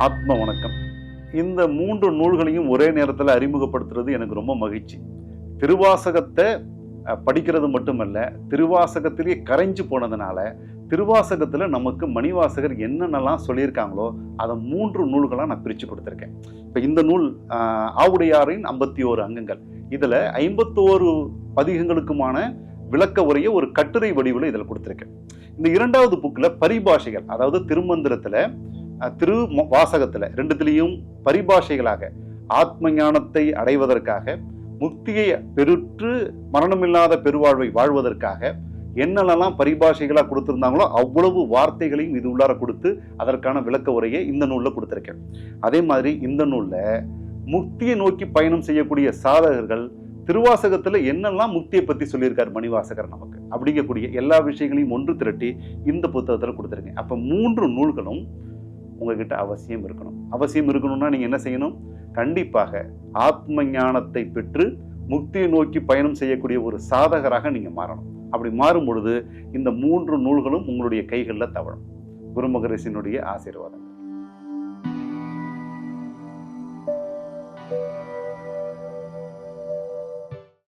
ஆத்ம வணக்கம். இந்த 3 நூல்களையும் ஒரே நேரத்தில் அறிமுகப்படுத்துறது எனக்கு ரொம்ப மகிழ்ச்சி. திருவாசகத்தை படிக்கிறது மட்டுமல்ல, திருவாசகத்திலேயே கரைஞ்சு போனதுனால, திருவாசகத்தில் நமக்கு மணிவாசகர் என்னென்னலாம் சொல்லியிருக்காங்களோ அதை 3 நூல்களாக நான் பிரித்து கொடுத்துருக்கேன். இப்போ இந்த நூல் ஆவுடையாரின் 51 அங்கங்கள், இதில் 51 பதிகங்களுக்குமான விளக்க உரையை ஒரு கட்டுரை வடிவில் இதில் கொடுத்துருக்கேன். இந்த 2வது புக்கில் பரிபாஷைகள், அதாவது திருமந்திரத்தில் திரு வாசகத்துல ரெண்டுத்திலையும் பரிபாஷைகளாக ஆத்ம ஞானத்தை அடைவதற்காக, முக்தியை பெருற்று மரணமில்லாத பெருவாழ்வை வாழ்வதற்காக என்னென்னலாம் பரிபாஷைகளா கொடுத்திருந்தாங்களோ அவ்வளவு வார்த்தைகளையும் இது உள்ளார கொடுத்து அதற்கான விளக்க உரையை இந்த நூல்ல கொடுத்திருக்கேன். அதே மாதிரி இந்த நூல்ல முக்தியை நோக்கி பயணம் செய்யக்கூடிய சாதகர்கள் திருவாசகத்துல என்னெல்லாம் முக்தியை பத்தி சொல்லியிருக்காரு மணிவாசகர் நமக்கு அப்படிங்கக்கூடிய எல்லா விஷயங்களையும் ஒன்று திரட்டி இந்த புத்தகத்துல கொடுத்திருக்கேன். அப்ப 3 நூல்களும் உங்ககிட்ட அவசியம் இருக்கணும். அவசியம் இருக்கணும்னா நீங்க என்ன செய்யணும்? கண்டிப்பாக ஆத்ம ஞானத்தை பெற்று முக்தியை நோக்கி பயணம் செய்யக்கூடிய ஒரு சாதகராக நீங்க மாறணும். அப்படி மாறும் பொழுது இந்த 3 நூல்களும் உங்களுடைய கைகளில் தவழும். குருமகரிஷியினுடைய ஆசீர்வாதம்.